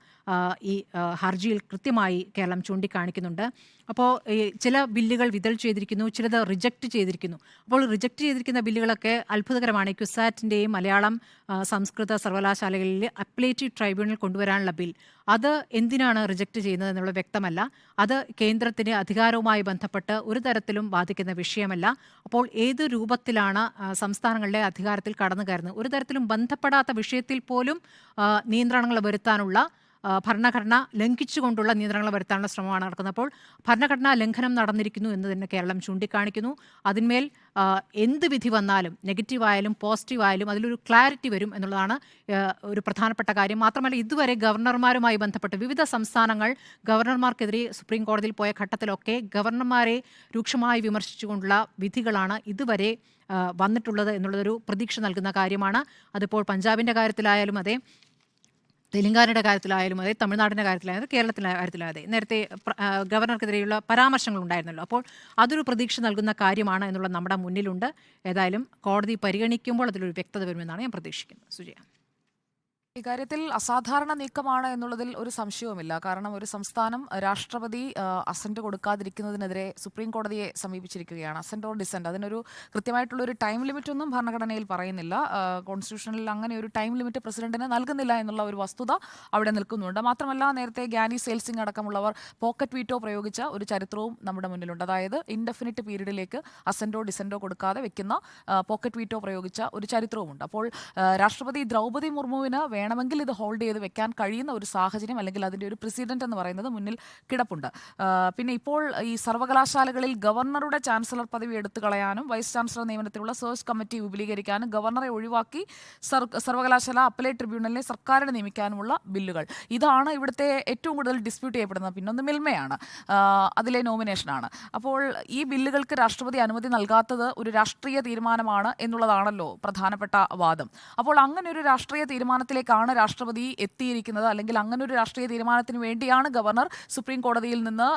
ഈ ഹർജിയിൽ കൃത്യമായി കേരളം ചൂണ്ടിക്കാണിക്കുന്നുണ്ട്. അപ്പോൾ ചില ബില്ലുകൾ വിതൽ ചെയ്തിരിക്കുന്നു, ചിലത് റിജക്റ്റ് ചെയ്തിരിക്കുന്നു. അപ്പോൾ റിജക്റ്റ് ചെയ്തിരിക്കുന്ന ബില്ലുകളൊക്കെ അത്ഭുതകരമാണ്. ക്യുസാറ്റിൻ്റെയും മലയാളം സംസ്കൃത സർവകലാശാലകളിൽ അപ്പലേറ്റീവ് ട്രൈബ്യൂണൽ കൊണ്ടുവരാനുള്ള ബിൽ, അത് എന്തിനാണ് റിജക്റ്റ് ചെയ്യുന്നത് എന്നുള്ളത് വ്യക്തമല്ല. അത് കേന്ദ്രത്തിൻ്റെ അധികാരവുമായി ബന്ധപ്പെട്ട് ഒരു തരത്തിലും ബാധിക്കുന്ന വിഷയമല്ല. അപ്പോൾ ഏത് രൂപത്തിലാണ് സംസ്ഥാനങ്ങളുടെ അധികാരത്തിൽ കടന്നു കയറുന്നത്? ഒരു തരത്തിലും ബന്ധപ്പെടാത്ത വിഷയത്തിൽ പോലും നിയന്ത്രണങ്ങൾ വരുത്താനുള്ള ഭരണഘടന ലംഘിച്ചുകൊണ്ടുള്ള നിയന്ത്രണങ്ങൾ വരുത്താനുള്ള ശ്രമമാണ് നടക്കുന്നത്. അപ്പോൾ ഭരണഘടനാ ലംഘനം നടന്നിരിക്കുന്നു എന്ന് തന്നെ കേരളം ചൂണ്ടിക്കാണിക്കുന്നു. അതിന്മേൽ എന്ത് വിധി വന്നാലും നെഗറ്റീവായാലും പോസിറ്റീവായാലും അതിലൊരു ക്ലാരിറ്റി വരും എന്നുള്ളതാണ് ഒരു പ്രധാനപ്പെട്ട കാര്യം. മാത്രമല്ല, ഇതുവരെ ഗവർണർമാരുമായി ബന്ധപ്പെട്ട് വിവിധ സംസ്ഥാനങ്ങൾ ഗവർണർമാർക്കെതിരെ സുപ്രീം കോടതിയിൽ പോയ ഘട്ടത്തിലൊക്കെ ഗവർണർമാരെ രൂക്ഷമായി വിമർശിച്ചുകൊണ്ടുള്ള വിധികളാണ് ഇതുവരെ വന്നിട്ടുള്ളത് എന്നുള്ളതൊരു പ്രതീക്ഷ നൽകുന്ന കാര്യമാണ്. അതിപ്പോൾ പഞ്ചാബിൻ്റെ കാര്യത്തിലായാലും അതെ, തെലങ്കാനയുടെ കാര്യത്തിലായാലും അതെ, തമിഴ്നാടിൻ്റെ കാര്യത്തിലായാലും കേരളത്തിൻ്റെ കാര്യത്തിലായാലും അതെ, നേരത്തെ ഗവർണർക്കെതിരെയുള്ള പരാമർശങ്ങൾ ഉണ്ടായിരുന്നല്ലോ. അപ്പോൾ അതൊരു പ്രതീക്ഷ നൽകുന്ന കാര്യമാണ് എന്നുള്ളത് നമ്മുടെ മുന്നിലുണ്ട്. ഏതായാലും കോടതി പരിഗണിക്കുമ്പോൾ അതിലൊരു വ്യക്തത വരുമെന്നാണ് ഞാൻ പ്രതീക്ഷിക്കുന്നത്. സുജയ, ഇക്കാര്യത്തിൽ അസാധാരണ നീക്കമാണ് എന്നുള്ളതിൽ ഒരു സംശയവുമില്ല. കാരണം ഒരു സംസ്ഥാനം രാഷ്ട്രപതി അസന്റ് കൊടുക്കാതിരിക്കുന്നതിനെതിരെ സുപ്രീം കോടതിയെ സമീപിച്ചിരിക്കുകയാണ്. അസന്റ് ഓർ ഡിസന്റ്, അതിനൊരു കൃത്യമായിട്ടുള്ള ഒരു ടൈം ലിമിറ്റ് ഒന്നും ഭരണഘടനയിൽ പറയുന്നില്ല. കോൺസ്റ്റിറ്റ്യൂഷനിൽ അങ്ങനെ ഒരു ടൈം ലിമിറ്റ് പ്രസിഡന്റിന് നൽകുന്നില്ല എന്നുള്ള ഒരു വസ്തുത അവിടെ നിൽക്കുന്നുണ്ട്. മാത്രമല്ല, നേരത്തെ ഗ്യാനി സെയിൽസിംഗ് അടക്കമുള്ളവർ പോക്കറ്റ് വീറ്റോ പ്രയോഗിച്ച ഒരു ചരിത്രവും നമ്മുടെ മുന്നിലുണ്ട്. അതായത് ഇൻഡെഫിനിറ്റ് പീരീഡിലേക്ക് അസന്റോ ഡിസന്റോ കൊടുക്കാതെ വെക്കുന്ന പോക്കറ്റ് വീറ്റോ പ്രയോഗിച്ച ഒരു ചരിത്രവുമുണ്ട്. അപ്പോൾ രാഷ്ട്രപതി ദ്രൗപദി മുർമുവിന് വേണമെങ്കിൽ ഇത് ഹോൾഡ് ചെയ്ത് വെക്കാൻ കഴിയുന്ന ഒരു സാഹചര്യം, അല്ലെങ്കിൽ അതിൻ്റെ ഒരു പ്രസിഡന്റ് എന്ന് പറയുന്നത് മുന്നിൽ കിടപ്പുണ്ട്. പിന്നെ ഇപ്പോൾ ഈ സർവകലാശാലകളിൽ ഗവർണറുടെ ചാൻസലർ പദവി എടുത്തു കളയാനും വൈസ് ചാൻസലർ നിയമനത്തിലുള്ള സെർച്ച് കമ്മിറ്റി വിപുലീകരിക്കാനും ഗവർണറെ ഒഴിവാക്കി സർവകലാശാല അപ്പലേറ്റ് ട്രിബ്യൂണലിനെ സർക്കാരിനെ നിയമിക്കാനുമുള്ള ബില്ലുകൾ, ഇതാണ് ഇവിടുത്തെ ഏറ്റവും കൂടുതൽ ഡിസ്പ്യൂട്ട് ചെയ്യപ്പെടുന്നത്. പിന്നൊന്ന് മിൽമയാണ്, അതിലെ നോമിനേഷനാണ്. അപ്പോൾ ഈ ബില്ലുകൾക്ക് രാഷ്ട്രപതി അനുമതി നൽകാത്തത് ഒരു രാഷ്ട്രീയ തീരുമാനമാണ് എന്നുള്ളതാണല്ലോ പ്രധാനപ്പെട്ട വാദം. അപ്പോൾ അങ്ങനെ ഒരു രാഷ്ട്രീയ തീരുമാനത്തിലേക്ക് രാഷ്ട്രപതി എത്തിയിരിക്കുന്നത്, അല്ലെങ്കിൽ അങ്ങനെ ഒരു രാഷ്ട്രീയ തീരുമാനത്തിന് വേണ്ടിയാണ് ഗവർണർ സുപ്രീം കോടതിയിൽ നിന്ന്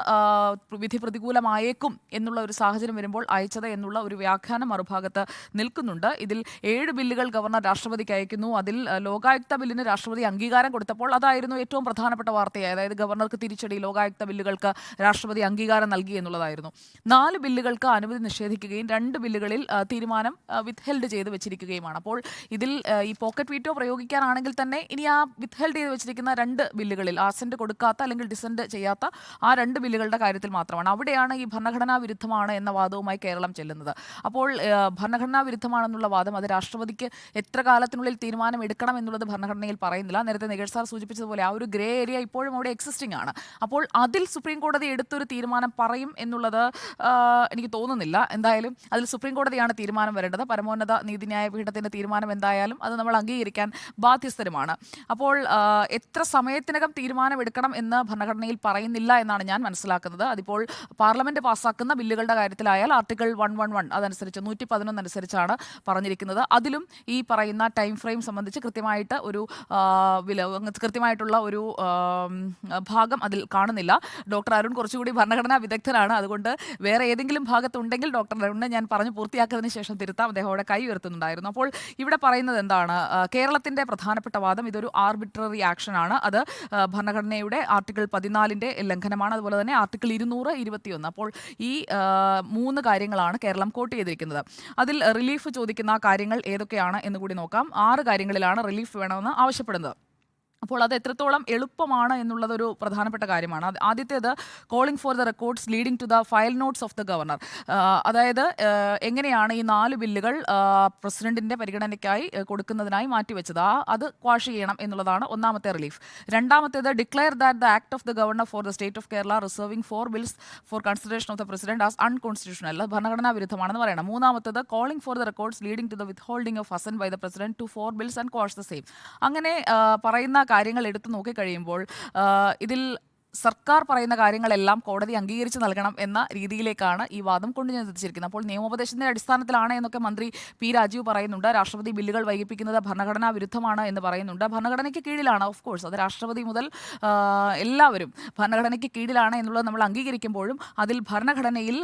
വിധി പ്രതികൂലമായേക്കും എന്നുള്ള ഒരു സാഹചര്യം വരുമ്പോൾ അയച്ചത് എന്നുള്ള ഒരു വ്യാഖ്യാനം മറുഭാഗത്ത് നിൽക്കുന്നുണ്ട്. ഇതിൽ 7 ബില്ലുകൾ ഗവർണർ രാഷ്ട്രപതിക്ക് അയക്കുന്നു. അതിൽ ലോകായുക്ത ബില്ലിന് രാഷ്ട്രപതി അംഗീകാരം കൊടുത്തപ്പോൾ അതായിരുന്നു ഏറ്റവും പ്രധാനപ്പെട്ട വാർത്തയായി. അതായത് ഗവർണർക്ക് തിരിച്ചടി, ലോകായുക്ത ബില്ലുകൾക്ക് രാഷ്ട്രപതി അംഗീകാരം നൽകി എന്നുള്ളതായിരുന്നു. 4 ബില്ലുകൾക്ക് അനുമതി നിഷേധിക്കുകയും 2 ബില്ലുകളിൽ തീരുമാനം വിത്ത്ഹെൽഡ് ചെയ്ത് വെച്ചിരിക്കുകയുമാണ്. അപ്പോൾ ഇതിൽ ഈ പോക്കറ്റ് വീറ്റോ പ്രയോഗിക്കാനാണെങ്കിൽ തന്നെ ഇനി ആ വിത്ത്ഹെൽഡ് ചെയ്ത് വെച്ചിരിക്കുന്ന 2 ബില്ലുകളിൽ അസന്റ് കൊടുക്കാത്ത അല്ലെങ്കിൽ ഡിസന്റ് ചെയ്യാത്ത ആ 2 ബില്ലുകളുടെ കാര്യത്തിൽ മാത്രമാണ്. അവിടെയാണ് ഈ ഭരണഘടനാ വിരുദ്ധമാണ് എന്ന വാദവുമായി കേരളം ചെല്ലുന്നത്. അപ്പോൾ ഭരണഘടനാ വിരുദ്ധമാണെന്നുള്ള വാദം, അത് രാഷ്ട്രപതിക്ക് എത്ര കാലത്തിനുള്ളിൽ തീരുമാനം എടുക്കണം എന്നുള്ളത് ഭരണഘടനയിൽ പറയുന്നില്ല. നേരത്തെ നികേഷ് സാർ സൂചിപ്പിച്ചതുപോലെ ആ ഒരു ഗ്രേ ഏരിയ ഇപ്പോഴും അവിടെ എക്സിസ്റ്റിംഗ് ആണ്. അപ്പോൾ അതിൽ സുപ്രീം കോടതി എടുത്തൊരു തീരുമാനം പറയും എന്നുള്ളത് എനിക്ക് തോന്നുന്നില്ല. എന്തായാലും അതിൽ സുപ്രീം കോടതിയാണ് തീരുമാനം വരേണ്ടത്. പരമോന്നത നീതിന്യായ പീഠത്തിന്റെ തീരുമാനം എന്തായാലും അത് നമ്മൾ അംഗീകരിക്കാൻ ബാധ്യസ്ഥരുമാണ്. നീക്കമാണ്. അപ്പോൾ എത്ര സമയത്തിനകം തീരുമാനമെടുക്കണം എന്ന് ഭരണഘടനയിൽ പറയുന്നില്ല എന്നാണ് ഞാൻ മനസ്സിലാക്കുന്നത്. അതിപ്പോൾ പാർലമെന്റ് പാസ്സാക്കുന്ന ബില്ലുകളുടെ കാര്യത്തിലായാൽ ആർട്ടിക്കിൾ 111 അതനുസരിച്ച് 111 അനുസരിച്ചാണ് പറഞ്ഞിരിക്കുന്നത്. അതിലും ഈ പറയുന്ന ടൈം ഫ്രെയിം സംബന്ധിച്ച് കൃത്യമായിട്ടുള്ള ഒരു ഭാഗം അതിൽ കാണുന്നില്ല. ഡോക്ടർ അരുൺ കുറച്ചുകൂടി ഭരണഘടനാ വിദഗ്ധനാണ്. അതുകൊണ്ട് വേറെ ഏതെങ്കിലും ഭാഗത്തുണ്ടെങ്കിൽ ഡോക്ടർ അരുണിനെ ഞാൻ പറഞ്ഞു പൂർത്തിയാക്കിയതിന് ശേഷം തിരുത്താം. അദ്ദേഹം അവിടെ കൈ ഉയർത്തുന്നുണ്ടായിരുന്നു. അപ്പോൾ ഇവിടെ പറയുന്നത് എന്താണ്? കേരളത്തിന്റെ പ്രധാനപ്പെട്ട വാദം ഇതൊരു ആർബിട്രറി ആക്ഷൻ ആണ്. അത് ഭരണഘടനയുടെ ആർട്ടിക്കിൾ 14 ലംഘനമാണ്. അതുപോലെ തന്നെ ആർട്ടിക്കിൾ 221. അപ്പോൾ ഈ 3 കാര്യങ്ങളാണ് കേരളം കോട്ട് ചെയ്തിരിക്കുന്നത്. അതിൽ റിലീഫ് ചോദിക്കുന്ന കാര്യങ്ങൾ ഏതൊക്കെയാണ് എന്ന് കൂടി നോക്കാം. 6 കാര്യങ്ങളിലാണ് റിലീഫ് വേണമെന്ന് ആവശ്യപ്പെടുന്നത്. അപ്പോൾ അത് എത്രത്തോളം എളുപ്പമാണ് എന്നുള്ളതൊരു പ്രധാനപ്പെട്ട കാര്യമാണ്. ആദ്യത്തേത് calling for the records leading to the file notes of the governor. അതായത് എങ്ങനെയാണ് ഈ 4 ബില്ലുകൾ പ്രസിഡന്റിന്റെ പരിഗണനയ്ക്കായി കൊടുക്കുന്നതിനായി മാറ്റിവെച്ചത്, അത് ക്വാഷ് ചെയ്യണം എന്നുള്ളതാണ് ഒന്നാമത്തെ റിലീഫ്. രണ്ടാമത്തേത് declare that the act of the governor for the state of Kerala reserving 4 bills for consideration of the president as unconstitutional, ഭരണഘടനാ വിരുദ്ധമാണെന്ന് പറയണം. മൂന്നാമത്തേത് calling for the records leading to the withholding of assent by the president to 4 bills and quash the same. അങ്ങനെ പറയുന്ന കാര്യങ്ങൾ എടുത്തു നോക്കിക്കഴിയുമ്പോൾ ഇതിൽ സർക്കാർ പറയുന്ന കാര്യങ്ങളെല്ലാം കോടതി അംഗീകരിച്ച് നൽകണം എന്ന രീതിയിലേക്കാണ് ഈ വാദം കൊണ്ടുചെന്നെത്തിച്ചിരിക്കുന്നത്. അപ്പോൾ നിയമോപദേശത്തിന്റെ അടിസ്ഥാനത്തിലാണ് എന്നൊക്കെ മന്ത്രി പി രാജീവ് പറയുന്നുണ്ട്. രാഷ്ട്രപതി ബില്ലുകൾ വൈകിപ്പിക്കുന്നത് ഭരണഘടനാ വിരുദ്ധമാണ് എന്ന് പറയുന്നുണ്ട്. ഭരണഘടനയ്ക്ക് കീഴിലാണ്, ഓഫ് കോഴ്സ്, അത് രാഷ്ട്രപതി മുതൽ എല്ലാവരും ഭരണഘടനയ്ക്ക് കീഴിലാണ് എന്നുള്ളത് നമ്മൾ അംഗീകരിക്കുമ്പോഴും അതിൽ ഭരണഘടനയിൽ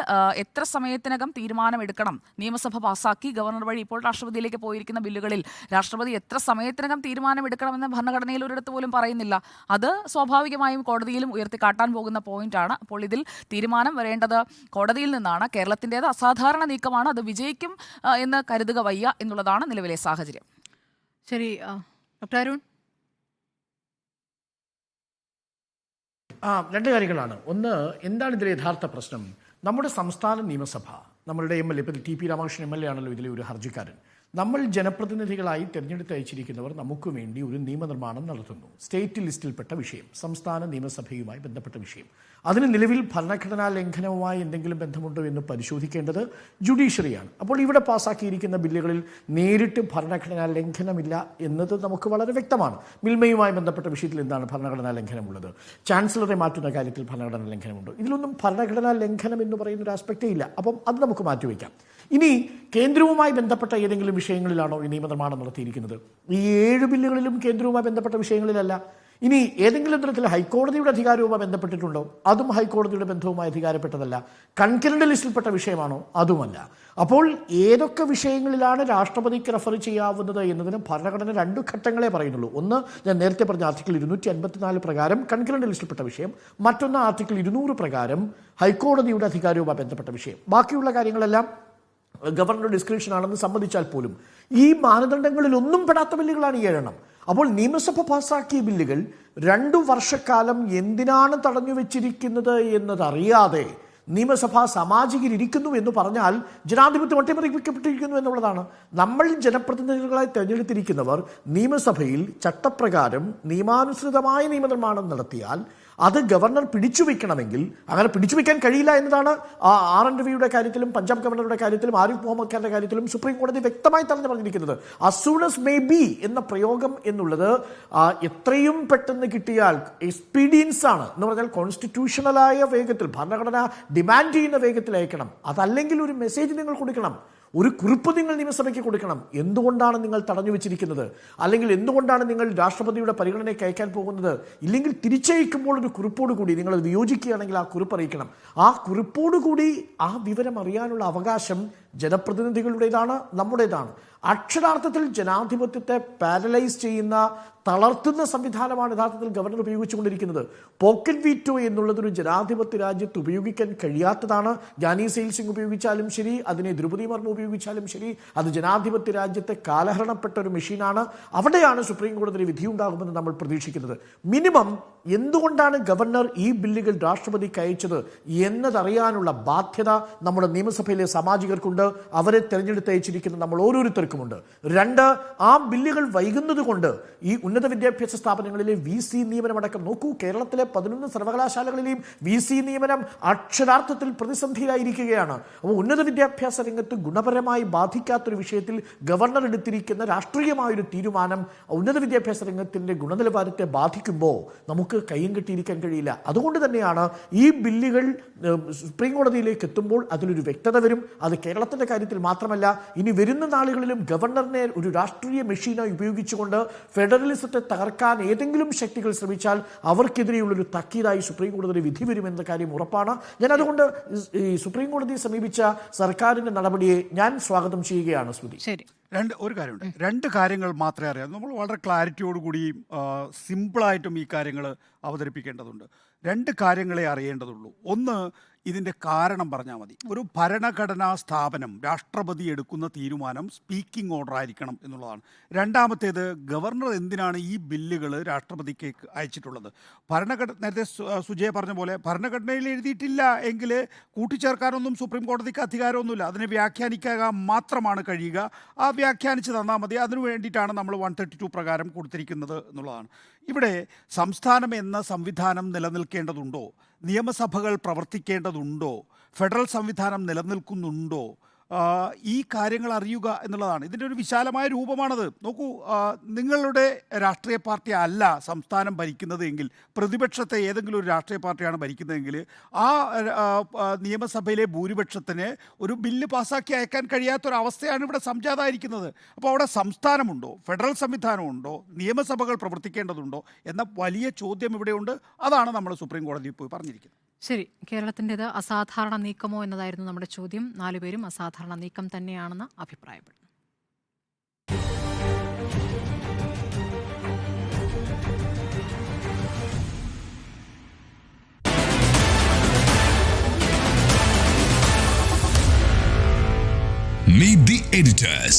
എത്ര സമയത്തിനകം തീരുമാനമെടുക്കണം, നിയമസഭ പാസ്സാക്കി ഗവർണർ വഴി ഇപ്പോൾ രാഷ്ട്രപതിയിലേക്ക് പോയിരിക്കുന്ന ബില്ലുകളിൽ രാഷ്ട്രപതി എത്ര സമയത്തിനകം തീരുമാനമെടുക്കണമെന്ന് ഭരണഘടനയിൽ ഒരിടത്ത് പോലും പറയുന്നില്ല. അത് സ്വാഭാവികമായും കോടതിയിലും ഉയർത്തിക്കാട്ടാൻ പോകുന്ന പോയിന്റാണ്. അപ്പോൾ ഇതിൽ തീരുമാനം വരേണ്ടത് കോടതിയിൽ നിന്നാണ്. കേരളത്തിൻ്റേത് അസാധാരണ നീക്കമാണ്, അത് വിജയിക്കും എന്ന് കരുതുക വയ്യ എന്നുള്ളതാണ് നിലവിലെ സാഹചര്യം. ശരി, ഡോക്ടർ അരുൺ. 2 കാര്യങ്ങളാണ്. ഒന്ന്, എന്താണ് ഇതിലെ യഥാർത്ഥ പ്രശ്നം? നമ്മുടെ സംസ്ഥാന നിയമസഭ, നമ്മളുടെ MLA, ഇപ്പോൾ TP രാമകൃഷ്ണൻ MLA ആണല്ലോ ഇതിലെ ഒരു ഹർജിക്കാരൻ. നമ്മൾ ജനപ്രതിനിധികളായി തിരഞ്ഞെടുത്ത് അയച്ചിരിക്കുന്നവർ നമുക്ക് വേണ്ടി ഒരു നിയമനിർമ്മാണം നടത്തുന്നു. സ്റ്റേറ്റ് ലിസ്റ്റിൽപ്പെട്ട വിഷയം, സംസ്ഥാന നിയമസഭയുമായി ബന്ധപ്പെട്ട വിഷയം. അതിന് നിലവിൽ ഭരണഘടനാ ലംഘനവുമായി എന്തെങ്കിലും ബന്ധമുണ്ടോ എന്ന് പരിശോധിക്കേണ്ടത് ജുഡീഷ്യറിയാണ്. അപ്പോൾ ഇവിടെ പാസ്സാക്കിയിരിക്കുന്ന ബില്ലുകളിൽ നേരിട്ട് ഭരണഘടനാ ലംഘനമില്ല എന്നത് നമുക്ക് വളരെ വ്യക്തമാണ്. മിൽമയുമായി ബന്ധപ്പെട്ട വിഷയത്തിൽ എന്താണ് ഭരണഘടനാ ലംഘനമുള്ളത്? ചാൻസലറെ മാറ്റുന്ന കാര്യത്തിൽ ഭരണഘടനാ ലംഘനമുണ്ടോ? ഇതിലൊന്നും ഭരണഘടനാ ലംഘനം എന്ന് പറയുന്ന ഒരു ആസ്പെക്റ്റേ ഇല്ല. അപ്പം അത് നമുക്ക് മാറ്റിവെക്കാം. ഇനി കേന്ദ്രവുമായി ബന്ധപ്പെട്ട ഏതെങ്കിലും വിഷയങ്ങളിലാണോ ഈ നിയമനിർമ്മാണം നടത്തിയിരിക്കുന്നത്? ഈ 7 ബില്ലുകളിലും കേന്ദ്രവുമായി ബന്ധപ്പെട്ട വിഷയങ്ങളിലല്ല. ഇനി ഏതെങ്കിലും തരത്തിൽ ഹൈക്കോടതിയുടെ അധികാരവുമായി ബന്ധപ്പെട്ടിട്ടുണ്ടോ? അതും ഹൈക്കോടതിയുടെ ബന്ധവുമായി അധികാരപ്പെട്ടതല്ല. കൺകറന്റ് ലിസ്റ്റിൽപ്പെട്ട വിഷയമാണോ? അതുമല്ല. അപ്പോൾ ഏതൊക്കെ വിഷയങ്ങളിലാണ് രാഷ്ട്രപതിക്ക് റെഫർ ചെയ്യാവുന്നത് എന്നതിന് ഭരണഘടന 2 ഘട്ടങ്ങളെ പറയുന്നുള്ളൂ. ഒന്ന്, ഞാൻ നേരത്തെ പറഞ്ഞ ആർട്ടിക്കിൾ 254 പ്രകാരം കൺകറന്റ് ലിസ്റ്റിൽപ്പെട്ട വിഷയം. മറ്റൊന്ന് ആർട്ടിക്കിൾ 200 പ്രകാരം ഹൈക്കോടതിയുടെ അധികാരവുമായി ബന്ധപ്പെട്ട വിഷയം. ബാക്കിയുള്ള കാര്യങ്ങളെല്ലാം ഗവർണറുടെ ഡിസ്ക്രിപ്ഷൻ ആണെന്ന് സമ്മതിച്ചാൽ പോലും ഈ മാനദണ്ഡങ്ങളിൽ ഒന്നും പെടാത്ത ബില്ലുകളാണ് ഈ 7. അപ്പോൾ നിയമസഭ പാസ്സാക്കിയ ബില്ലുകൾ 2 വർഷക്കാലം എന്തിനാണ് തടഞ്ഞു വെച്ചിരിക്കുന്നത് എന്നതറിയാതെ നിയമസഭാ സാമാജികരിക്കുന്നു എന്ന് പറഞ്ഞാൽ ജനാധിപത്യം അട്ടിമറിക്കപ്പെട്ടിരിക്കുന്നു എന്നുള്ളതാണ്. നമ്മൾ ജനപ്രതിനിധികളായി തിരഞ്ഞെടുത്തിരിക്കുന്നവർ നിയമസഭയിൽ ചട്ടപ്രകാരം നിയമാനുസൃതമായ നിയമനിർമ്മാണം നടത്തിയാൽ അത് ഗവർണർ പിടിച്ചു വെക്കണമെങ്കിൽ അങ്ങനെ പിടിച്ചു വെക്കാൻ കഴിയില്ല എന്നതാണ് RN രവിയുടെ കാര്യത്തിലും പഞ്ചാബ് ഗവർണറുടെ കാര്യത്തിലും ആരിഫ് മുഹമ്മദ് ഖാന്റെ കാര്യത്തിലും സുപ്രീം കോടതി വ്യക്തമായി തന്നെ പറഞ്ഞിരിക്കുന്നത്. as soon as may be എന്ന പ്രയോഗം എന്നുള്ളത് എത്രയും പെട്ടെന്ന് കിട്ടിയാൽ എക്സ്പീഡിയൻസ് ആണ് എന്ന് പറഞ്ഞാൽ കോൺസ്റ്റിറ്റ്യൂഷണലായ വേഗത്തിൽ ഭരണഘടന ഡിമാൻഡ് ചെയ്യുന്ന വേഗത്തിൽ അയക്കണം. അതല്ലെങ്കിൽ ഒരു മെസ്സേജ് നിങ്ങൾ കൊടുക്കണം, ഒരു കുറിപ്പ് നിങ്ങൾ നിയമസഭയ്ക്ക് കൊടുക്കണം. എന്തുകൊണ്ടാണ് നിങ്ങൾ തടഞ്ഞു വെച്ചിരിക്കുന്നത്, അല്ലെങ്കിൽ എന്തുകൊണ്ടാണ് നിങ്ങൾ രാഷ്ട്രപതിയുടെ പരിഗണനയ്ക്ക് അയക്കാൻ പോകുന്നത്? ഇല്ലെങ്കിൽ തിരിച്ചയക്കുമ്പോൾ ഒരു കുറിപ്പോടുകൂടി നിങ്ങൾ വിയോജിക്കുകയാണെങ്കിൽ ആ കുറിപ്പ് അറിയിക്കണം. ആ കുറിപ്പോടുകൂടി ആ വിവരം അറിയാനുള്ള അവകാശം ജനപ്രതിനിധികളുടേതാണ്, നമ്മുടേതാണ്. അക്ഷരാർത്ഥത്തിൽ ജനാധിപത്യത്തെ പാരലൈസ് ചെയ്യുന്ന, തളർത്തുന്ന സംവിധാനമാണ് യഥാർത്ഥത്തിൽ ഗവർണർ ഉപയോഗിച്ചുകൊണ്ടിരിക്കുന്നത്. പോക്കറ്റ് വീറ്റോ എന്നുള്ളതൊരു ജനാധിപത്യ രാജ്യത്ത് ഉപയോഗിക്കാൻ കഴിയാത്തതാണ്. ജ്ഞാനി സെയിൽ സിംഗ് ഉപയോഗിച്ചാലും ശരി, അതിനെ ദ്രൗപദി മുർമു ഉപയോഗിച്ചാലും ശരി, അത് ജനാധിപത്യ രാജ്യത്തെ കാലഹരണപ്പെട്ട ഒരു മെഷീനാണ്. അവിടെയാണ് സുപ്രീം കോടതി വിധിയുണ്ടാകുമെന്ന് നമ്മൾ പ്രതീക്ഷിക്കുന്നത്. മിനിമം എന്തുകൊണ്ടാണ് ഗവർണർ ഈ ബില്ലുകൾ രാഷ്ട്രപതിക്ക് അയച്ചത് എന്നതറിയാനുള്ള ബാധ്യത നമ്മുടെ നിയമസഭയിലെ സാമാജികർക്കുണ്ട്. ഉദ്ദേശമുണ്ട്, അവരെ തെരഞ്ഞെടുത്തയച്ചിരിക്കുന്ന നമ്മൾ ഓരോരുത്തർക്കുമുണ്ട്. 2, ആ ബില്ലുകൾ വൈകുന്നത് കൊണ്ട് ഈ ഉന്നത വിദ്യാഭ്യാസ സ്ഥാപനങ്ങളിലെ VC നിയമനമടക്കം നോക്കൂ. കേരളത്തിലെ 11 സർവകലാശാലകളിലെയും VC നിയമനം അക്ഷരാർത്ഥത്തിൽ പ്രതിസന്ധിയിലായിരിക്കുകയാണ്. അപ്പോൾ ഉന്നത വിദ്യാഭ്യാസ രംഗത്ത് ഗുണപരമായി ബാധിക്കാത്തൊരു വിഷയത്തിൽ ഗവർണർ എടുത്തിരിക്കുന്ന രാഷ്ട്രീയമായൊരു തീരുമാനം ഉന്നത വിദ്യാഭ്യാസ രംഗത്തിന്റെ ഗുണനിലവാരത്തെ ബാധിക്കുമ്പോൾ നമുക്ക് കയ്യും കെട്ടിയിരിക്കാൻ കഴിയില്ല. അതുകൊണ്ട് തന്നെയാണ് ഈ ബില്ലുകൾ സുപ്രീം കോടതിയിലേക്ക് എത്തുമ്പോൾ അതിലൊരു വ്യക്തത വരും. അത് കേരളത്തിന്റെ കാര്യത്തിൽ മാത്രമല്ല, ഇനി വരുന്ന നാളുകളിലും ഗവർണറിനെ ഒരു രാഷ്ട്രീയ മെഷീനായി ഉപയോഗിച്ചുകൊണ്ട് ഫെഡറലിസത്തെ തകർക്കാൻ ഏതെങ്കിലും ശക്തികൾ ശ്രമിച്ചാൽ അവർക്കെതിരെയുള്ളൊരു താക്കീതായി സുപ്രീം കോടതിയുടെ വിധി വരുമെന്ന കാര്യം ഉറപ്പാണ്. ഞാൻ അതുകൊണ്ട് ഈ സുപ്രീം കോടതിയെ സമീപിച്ച സർക്കാരിന്റെ നടപടിയെ ഞാൻ സ്വാഗതം ചെയ്യുകയാണ്. സ്മൃതി, ശരി. ഒരു കാര്യമുണ്ട്. 2 കാര്യങ്ങൾ മാത്രമേ അറിയാം. നമ്മൾ വളരെ ക്ലാരിറ്റിയോടുകൂടിയും സിമ്പിളായിട്ടും ഈ കാര്യങ്ങൾ അവതരിപ്പിക്കേണ്ടതുണ്ട്. 2 കാര്യങ്ങളെ അറിയേണ്ടതുള്ളൂ. ഒന്ന്, ഇതിൻ്റെ കാരണം പറഞ്ഞാൽ മതി. ഒരു ഭരണഘടനാ സ്ഥാപനം രാഷ്ട്രപതി എടുക്കുന്ന തീരുമാനം സ്പീക്കിംഗ് ഓർഡർ ആയിരിക്കണം എന്നുള്ളതാണ്. രണ്ടാമത്തേത്, ഗവർണർ എന്തിനാണ് ഈ ബില്ലുകൾ രാഷ്ട്രപതിക്ക് അയച്ചിട്ടുള്ളത്? നേരത്തെ സുജയ പറഞ്ഞ പോലെ ഭരണഘടനയിൽ എഴുതിയിട്ടില്ല എങ്കിൽ കൂട്ടിച്ചേർക്കാനൊന്നും സുപ്രീം കോടതിക്ക് അധികാരമൊന്നുമില്ല. അതിനെ വ്യാഖ്യാനിക്കുക മാത്രമാണ് കഴിയുക. ആ വ്യാഖ്യാനിച്ച് തന്നാൽ മതി. അതിനു വേണ്ടിയിട്ടാണ് നമ്മൾ 132 പ്രകാരം കൊടുത്തിരിക്കുന്നത് എന്നുള്ളതാണ്. ഇവിടെ സംസ്ഥാനം എന്ന സംവിധാനം നിലനിൽക്കേണ്ടതുണ്ടോ? നിയമസഭകൾ പ്രവർത്തിക്കേണ്ടതുണ്ടോ? ഫെഡറൽ സംവിധാനം നിലനിൽക്കുന്നുണ്ടോ? ഈ കാര്യങ്ങൾ അറിയുക എന്നുള്ളതാണ്. ഇതിൻ്റെ ഒരു വിശാലമായ രൂപമാണത്. നോക്കൂ, നിങ്ങളുടെ രാഷ്ട്രീയ പാർട്ടി അല്ല സംസ്ഥാനം ഭരിക്കുന്നത് എങ്കിൽ, പ്രതിപക്ഷത്തെ ഏതെങ്കിലും ഒരു രാഷ്ട്രീയ പാർട്ടിയാണ് ഭരിക്കുന്നതെങ്കിൽ ആ നിയമസഭയിലെ ഭൂരിപക്ഷത്തിന് ഒരു ബില്ല് പാസ്സാക്കി അയക്കാൻ കഴിയാത്തൊരവസ്ഥയാണ് ഇവിടെ സംജാതമായിരിക്കുന്നത്. അപ്പോൾ അവിടെ സംസ്ഥാനമുണ്ടോ, ഫെഡറൽ സംവിധാനമുണ്ടോ, നിയമസഭകൾ പ്രവർത്തിക്കേണ്ടതുണ്ടോ എന്ന വലിയ ചോദ്യം ഇവിടെയുണ്ട്. അതാണ് നമ്മൾ സുപ്രീം കോടതിയിൽ പോയി പറഞ്ഞിരിക്കുന്നത്. ശരി, കേരളത്തിൻ്റെത് അസാധാരണ നീക്കമോ എന്നതായിരുന്നു നമ്മുടെ ചോദ്യം. 4 പേരും അസാധാരണ നീക്കം തന്നെയാണെന്ന് അഭിപ്രായപ്പെടുന്നു. Meet the editors.